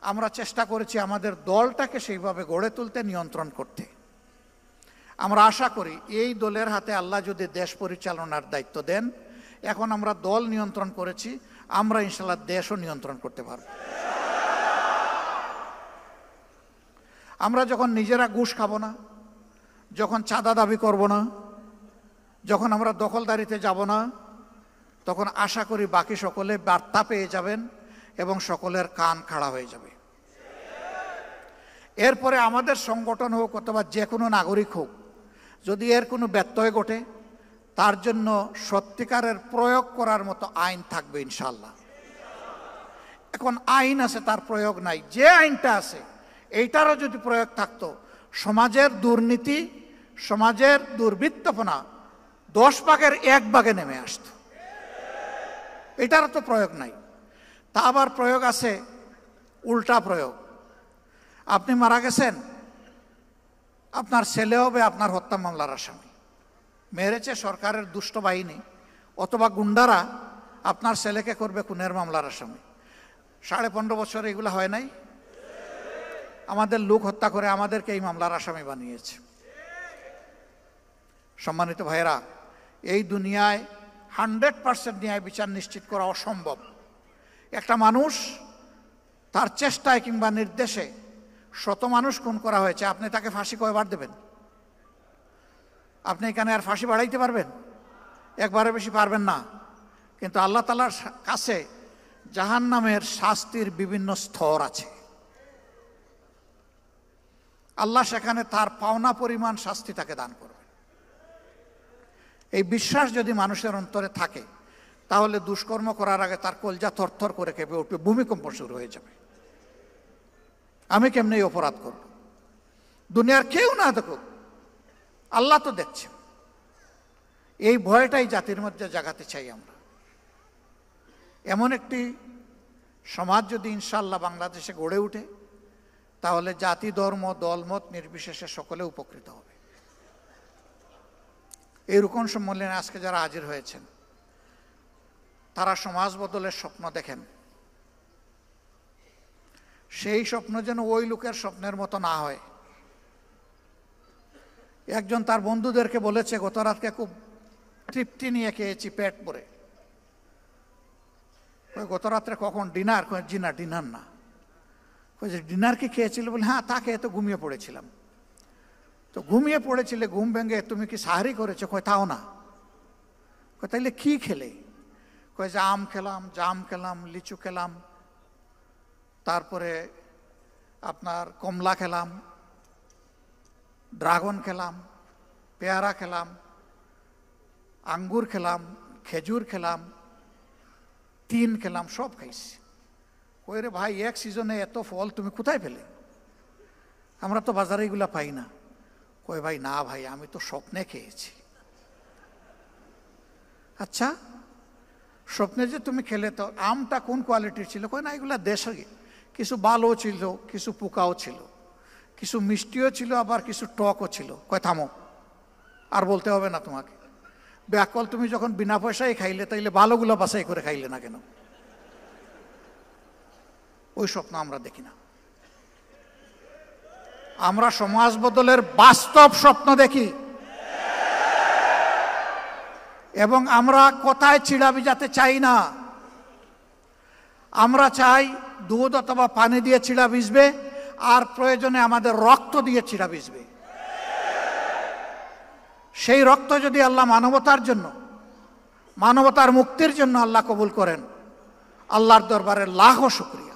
আমরা চেষ্টা করেছি আমাদের দলটাকে সেইভাবে গড়ে তুলতে, নিয়ন্ত্রণ করতে। আমরা আশা করি এই দলের হাতে আল্লাহ যদি দেশ পরিচালনার দায়িত্ব দেন, এখন আমরা দল নিয়ন্ত্রণ করেছি, আমরা ইনশাআল্লাহ দেশও নিয়ন্ত্রণ করতে পারব। আমরা যখন নিজেরা ঘুষ খাবো না, যখন চাঁদা দাবি করব না, যখন আমরা দখলদারিতে যাব না, তখন আশা করি বাকি সকলে বার্তা পেয়ে যাবেন এবং সকলের কান খাড়া হয়ে যাবে। এরপরে আমাদের সংগঠন হোক অথবা যে কোনো নাগরিক হোক, যদি এর কোনো ব্যত্যয় ঘটে, তার জন্য সত্যিকারের প্রয়োগ করার মতো আইন থাকবে ইনশাআল্লাহ। এখন আইন আছে, তার প্রয়োগ নাই। যে আইনটা আছে এইটারও যদি প্রয়োগ থাকতো, সমাজের দুর্নীতি, সমাজের দুর্বৃত্তপনা 10 ভাগের 1 ভাগে নেমে আসত। এটারও তো প্রয়োগ নাই। তা আবার প্রয়োগ আছে উল্টা প্রয়োগ। আপনি মারা গেছেন, আপনার ছেলে হবে আপনার হত্যা মামলার আসামি। মেরেছে সরকারের দুষ্ট বাহিনী অথবা গুন্ডারা, আপনার ছেলেকে করবে খুনের মামলার আসামি। 15.5 বছর এগুলো হয় নাই? আমাদের লোক হত্যা করে আমাদেরকে এই মামলার আসামি বানিয়েছে। সম্মানিত ভাইয়েরা, এই দুনিয়ায় 100% ন্যায় বিচার নিশ্চিত করা অসম্ভব। একটা মানুষ তার চেষ্টায় কিংবা নির্দেশে 100 মানুষ খুন করা হয়েছে, আপনি তাকে ফাঁসি কয়বার দেবেন? আপনি এখানে আর ফাঁসি বাড়াইতে পারবেন? একবারে বেশি পারবেন না। কিন্তু আল্লাহ তাআলার কাছে জাহান্নামের শাস্তির বিভিন্ন স্তর আছে। আল্লাহ সেখানে তার পাওনা পরিমাণ শাস্তি তাকে দান করবে। এই বিশ্বাস যদি মানুষের অন্তরে থাকে, তাহলে দুষ্কর্ম করার আগে তার কলজা থরথর করে কেঁপে উঠবে, ভূমিকম্প শুরু হয়ে যাবে। আমি কেমনে এই অপরাধ করব? দুনিয়ার কেউ না দেখুক, আল্লাহ তো দেখছে। এই ভয়টাই জাতির মধ্যে জাগাতে চাই আমরা। এমন একটি সমাজ যদি ইনশাআল্লাহ বাংলাদেশে গড়ে ওঠে, তাহলে জাতি, ধর্ম, দলমত নির্বিশেষে সকলে উপকৃত হবে। এই রুকন সম্মেলনে আজকে যারা হাজির হয়েছেন, তারা সমাজ বদলের স্বপ্ন দেখেন। সেই স্বপ্ন যেন ওই লোকের স্বপ্নের মতো না হয়। একজন তার বন্ধুদেরকে বলেছে, গত রাতকে খুব তৃপ্তি নিয়ে খেয়েছি, পেট ভরে। গত রাত্রে কখন ডিনার? জি না, ডিনার না। ডিনার কি খেয়েছিল? বলে হ্যাঁ, তা খেয়ে তো ঘুমিয়ে পড়েছিলাম। তো ঘুমিয়ে পড়েছিলে, ঘুম ভেঙে তুমি কি সাহারি করেছো? কয় তাও না। তাইলে কি খেলে? কয় যে আম খেলাম, জাম খেলাম, লিচু খেলাম, তারপরে আপনার কমলা খেলাম, ড্রাগন খেলাম, পেয়ারা খেলাম, আঙ্গুর খেলাম, খেজুর খেলাম, তিন খেলাম, সব খাইছি। কই রে ভাই, এক সিজনে এত ফল তুমি কোথায় পেলে? আমরা তো বাজারে এগুলা পাই না। কই ভাই না ভাই, আমি তো স্বপ্নে খেয়েছি। আচ্ছা, স্বপ্নে যে তুমি খেলে, তো আমটা কোন কোয়ালিটির ছিল? কই না, এগুলা দেশে কিছু ভালো ছিল, কিছু পোকাও ছিল, কিছু মিষ্টিও ছিল, আবার কিছু টকও ছিল। কয় থামো, আর বলতে হবে না তোমাকে। ব্যাকল, তুমি যখন বিনা পয়সায় খাইলে, তাইলে ভালোগুলো বাছাই করে খাইলে না কেন? ওই স্বপ্ন আমরা দেখি না। আমরা সমাজ বদলের বাস্তব স্বপ্ন দেখি, এবং আমরা কোথায় চিড়া ভিজাতে চাই না। আমরা চাই দুধ অথবা পানি দিয়ে চিড়া ভিজবে, আর প্রয়োজনে আমাদের রক্ত দিয়ে চিড়া ভিজবে। সেই রক্ত যদি আল্লাহ মানবতার জন্য, মানবতার মুক্তির জন্য আল্লাহ কবুল করেন, আল্লাহর দরবারে লাখো শুকরিয়া।